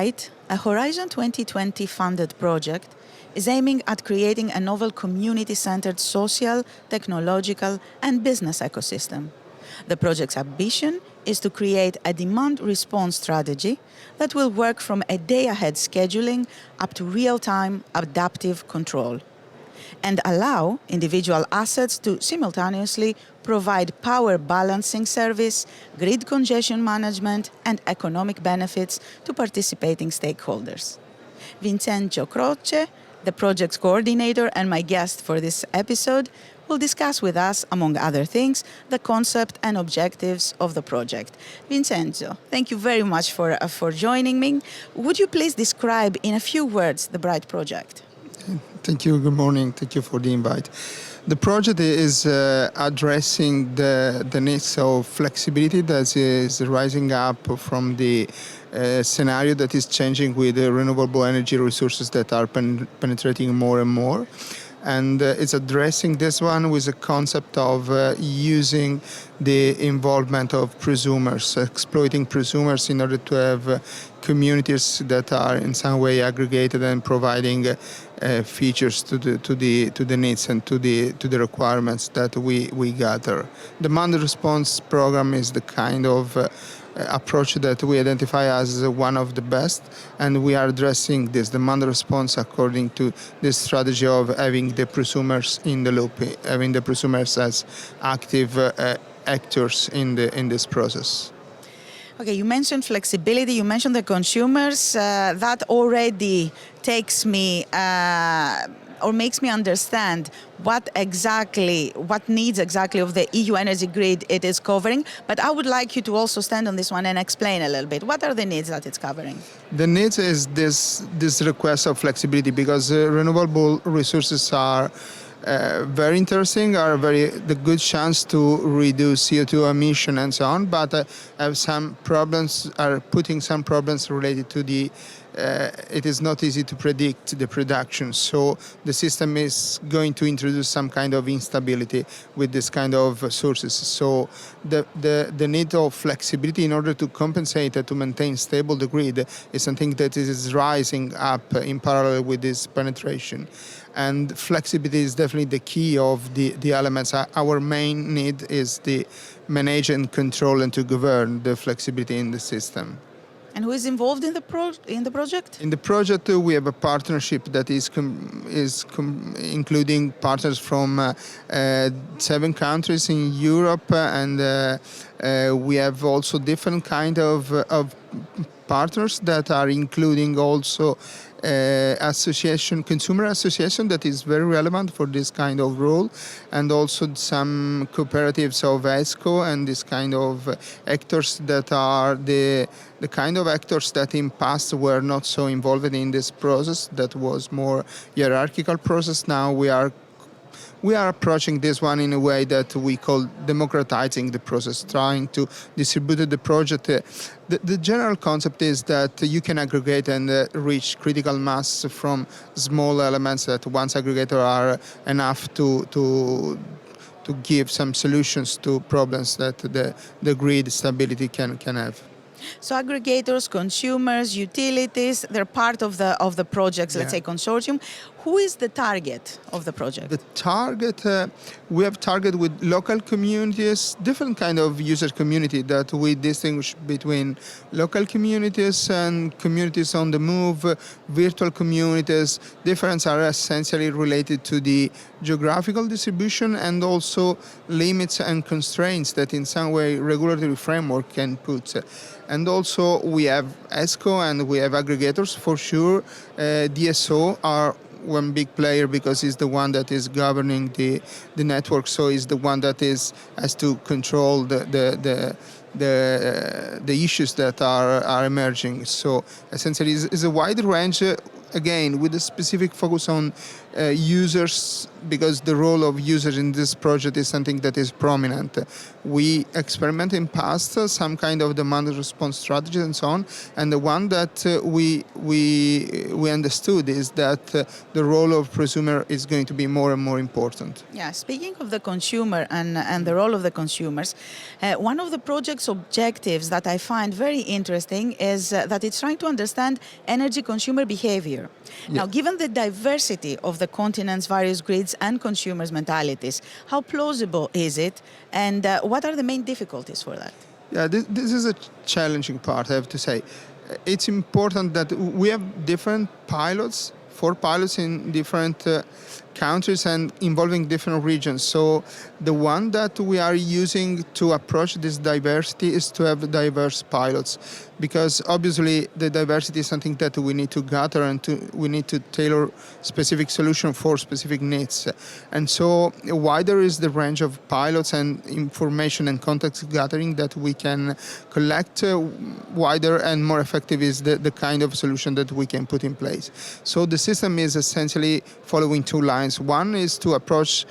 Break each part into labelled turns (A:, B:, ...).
A: Enlit, a Horizon 2020 funded project, is aiming at creating a novel community-centered social, technological, and business ecosystem. The project's ambition is to create a demand response strategy that will work from a day-ahead scheduling up to real-time adaptive control, and allow individual assets to simultaneously provide power balancing service, grid congestion management, and economic benefits to participating stakeholders. Vincenzo Croce, the project's coordinator and my guest for this episode, will discuss with us, among other things, the concept and objectives of the project. Vincenzo, thank you very much for joining me. Would you please describe in a few words the Bright project?
B: Thank you. Good morning. Thank you for the invite. The project is addressing the needs of flexibility that is rising up from the scenario that is changing with the renewable energy resources that are penetrating more and more. And it's addressing this one with a concept of using the involvement of prosumers, exploiting prosumers in order to have communities that are in some way aggregated and providing features to the needs and to the requirements that we gather. The demand response program is the kind of approach that we identify as one of the best, and we are addressing this demand response according to this strategy of having the prosumers in the loop, having the prosumers as active actors in this process.
A: Okay, you mentioned flexibility, you mentioned the consumers. That already takes me or makes me understand what needs exactly of the EU energy grid it is covering. But I would like you to also stand on this one and explain a little bit. What are the needs that it's covering?
B: The needs is this request of flexibility, because renewable resources are very interesting, are the good chance to reduce CO2 emission and so on, but have some problems, are putting some problems related to the it is not easy to predict the production, so the system is going to introduce some kind of instability with this kind of sources. So the need of flexibility in order to compensate and to maintain stable the grid is something that is rising up in parallel with this penetration. And flexibility is definitely the key of the elements. Our main need is to manage and control and to govern the flexibility in the system.
A: And who is involved in the project?
B: In the project, we have a partnership that is including partners from 7 countries in Europe, and we have also different kind of partners that are including also consumer association that is very relevant for this kind of role, and also some cooperatives of ESCO and this kind of actors that are the kind of actors that in past were not so involved in this process, that was more hierarchical process. Now we are approaching this one in a way that we call democratizing the process, trying to distribute the project. The general concept is that you can aggregate and reach critical mass from small elements that once aggregated are enough to give some solutions to problems that the grid stability can have.
A: So aggregators, consumers, utilities, they're part of the project's, let's say, consortium. Who is the target of the project?
B: The target, we have target with local communities, different kind of user community that we distinguish between local communities and communities on the move, virtual communities. Difference are essentially related to the geographical distribution and also limits and constraints that in some way regulatory framework can put. And also we have ESCO and we have aggregators for sure. DSO are one big player because it's the one that is governing the network, so it's the one that has to control the issues that are emerging. So essentially it's a wide range. again, with a specific focus on users, because the role of users in this project is something that is prominent. We experimented in past some kind of demand response strategy and so on, and the one that we understood is that the role of prosumer is going to be more and more important.
A: Yeah, speaking of the consumer and the role of the consumers, one of the project's objectives that I find very interesting is that it's trying to understand energy consumer behavior. Now, given the diversity of the continent's various grids and consumers' mentalities, how plausible is it, and what are the main difficulties for that?
B: Yeah, this is a challenging part, I have to say. It's important that we have different pilots, 4 pilots in different countries and involving different regions. So the one that we are using to approach this diversity is to have diverse pilots, because obviously the diversity is something that we need to gather and we need to tailor specific solution for specific needs. And so wider is the range of pilots and information and context gathering that we can collect, wider and more effective is the kind of solution that we can put in place. So the system is essentially following 2 lines. One is to approach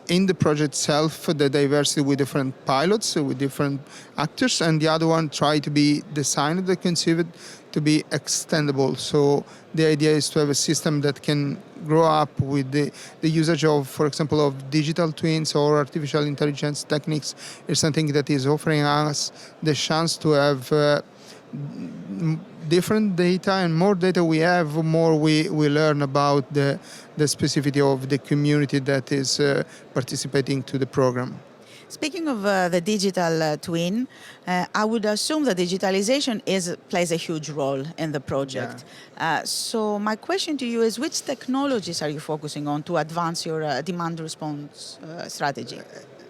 B: in the project itself the diversity with different pilots, with different actors, and the other one try to be designed and conceived to be extendable. So the idea is to have a system that can grow up with the usage of, for example, of digital twins or artificial intelligence techniques is something that is offering us the chance to have different data, and more data we have, more we learn about the specificity of the community that is participating to the program.
A: Speaking of the digital twin, I would assume that digitalization plays a huge role in the project. So my question to you is, which technologies are you focusing on to advance your demand response strategy?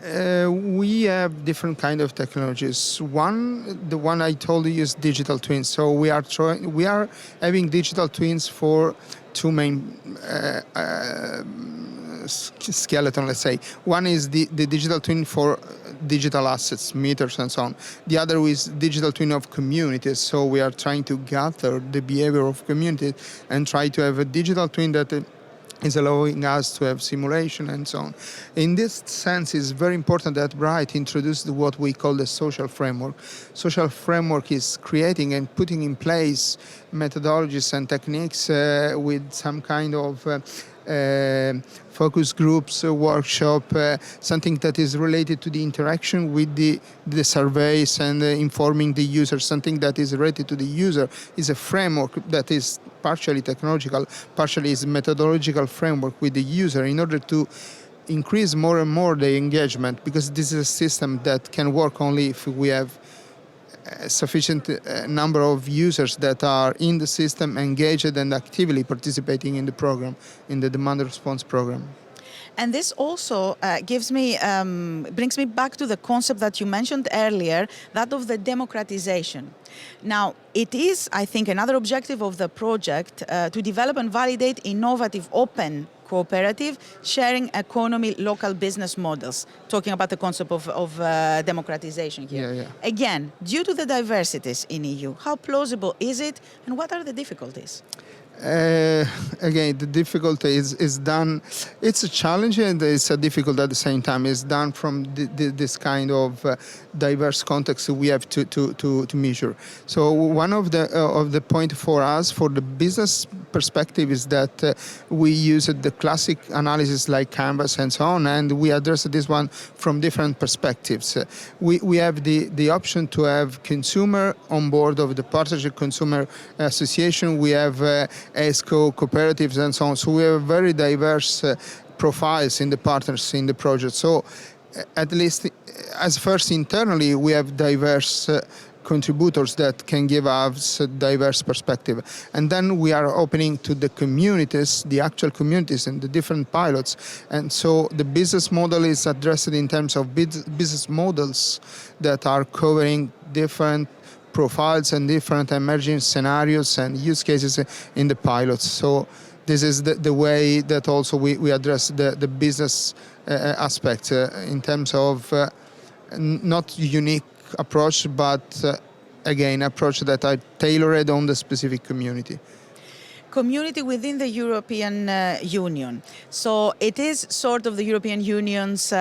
B: We have different kind of technologies. The one I told you is digital twins. So we are having digital twins for 2 main skeleton, let's say. One is the digital twin for digital assets, meters and so on. The other is digital twin of communities. So we are trying to gather the behavior of communities and try to have a digital twin that is allowing us to have simulation and so on. In this sense, it's very important that Bright introduced what we call the social framework. Social framework is creating and putting in place methodologies and techniques with some kind of focus groups, workshop, something that is related to the interaction with the surveys and informing the user, something that is related to the user is a framework that is partially technological, partially is a methodological framework with the user in order to increase more and more the engagement, because this is a system that can work only if we have a sufficient number of users that are in the system, engaged and actively participating in the program, in the demand response program.
A: And this also brings me back to the concept that you mentioned earlier, that of the democratization. Now, it is, I think, another objective of the project to develop and validate innovative, open, cooperative, sharing economy, local business models, talking about the concept of democratization here.
B: Yeah.
A: Again, due to the diversities in EU, how plausible is it, and what are the difficulties?
B: Again, the difficulty is done. It's a challenge and it's a difficult at the same time. It's done from this kind of diverse context we have to measure. So one of the point for us, for the business perspective, is that we use the classic analysis like Canvas and so on, and we address this one from different perspectives. We have the option to have consumer on board of the partnership consumer association. We have ESCO, cooperatives and so on. So we have very diverse profiles in the partners in the project. So at least as first internally, we have diverse contributors that can give us a diverse perspective. And then we are opening to the communities, the actual communities and the different pilots. And so the business model is addressed in terms of business models that are covering different profiles and different emerging scenarios and use cases in the pilots. So this is the way that also we address the business aspect in terms of not unique approach, but again, approach that are tailored on the specific community.
A: community within the European Union. So it is sort of the European Union's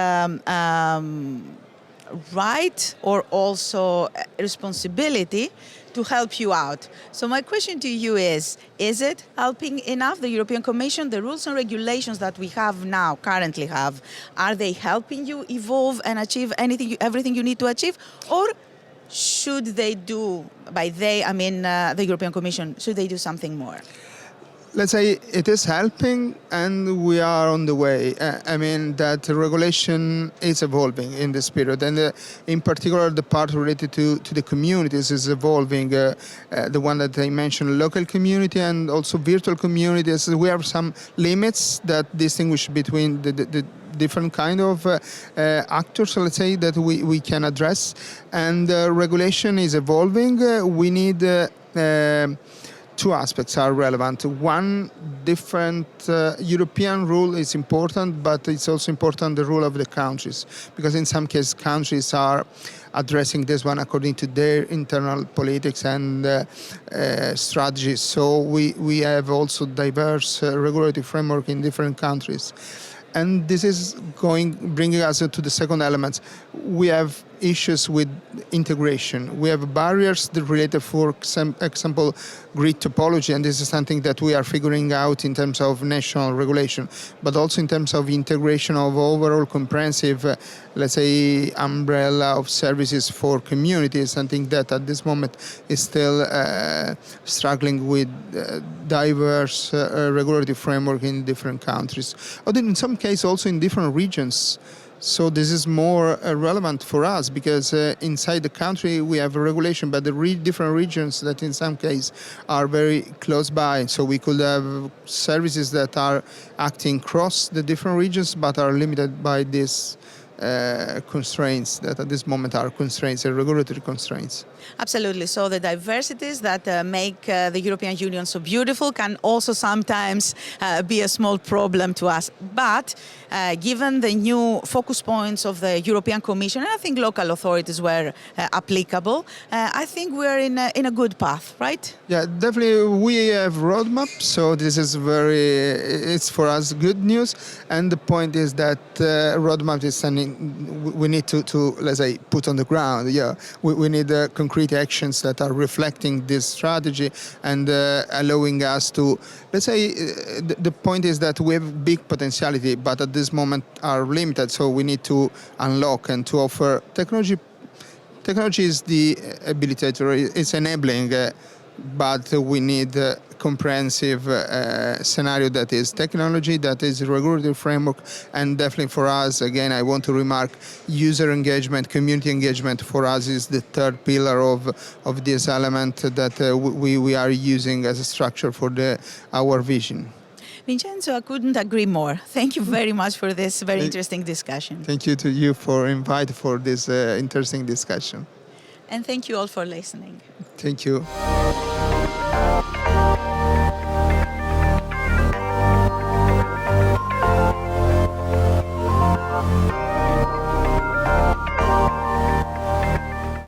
A: right or also responsibility to help you out. So my question to you is it helping enough? The European Commission, the rules and regulations that we have now, currently have, are they helping you evolve and achieve everything you need to achieve? Or should they do, by they, I mean the European Commission, should they do something more?
B: Let's say it is helping and we are on the way. I mean that the regulation is evolving in this period, and in particular the part related to the communities is evolving. The one that I mentioned, local community and also virtual communities. We have some limits that distinguish between the different kind of actors, let's say, that we can address, and regulation is evolving. We need two aspects are relevant. One, different European rule is important, but it's also important the rule of the countries, because in some cases countries are addressing this one according to their internal politics and strategies. So we have also diverse regulatory framework in different countries. And this is bringing us to the second element. We have issues with integration. We have barriers that relate, for example, grid topology, and this is something that we are figuring out in terms of national regulation, but also in terms of integration of overall comprehensive, let's say, umbrella of services for communities, something that at this moment is still struggling with diverse regulatory framework in different countries, or in some cases also in different regions. So this is more relevant for us because inside the country we have a regulation, but the different regions that in some cases are very close by. So we could have services that are acting across the different regions but are limited by these constraints that at this moment are constraints, regulatory constraints.
A: Absolutely. So the diversities that make the European Union so beautiful can also sometimes be a small problem to us. But given the new focus points of the European Commission, and I think local authorities were applicable, I think we're in a good path, right?
B: Yeah, definitely. We have roadmap, so this is it's for us good news. And the point is that roadmap is something we need to let's say, put on the ground. Yeah, we need concrete actions that are reflecting this strategy and allowing us to, let's say, the point is that we have big potentiality, but at this moment are limited. So we need to unlock and to offer technology. Technology is the habilitator, it's enabling, but we need a comprehensive scenario that is technology, that is regulatory framework, and definitely for us, again, I want to remark, user engagement, community engagement for us is the third pillar of this element that we are using as a structure for our vision.
A: Vincenzo, I couldn't agree more. Thank you very much for this very interesting discussion.
B: Thank you to you for inviting for this interesting discussion.
A: And thank you all for listening.
B: Thank you.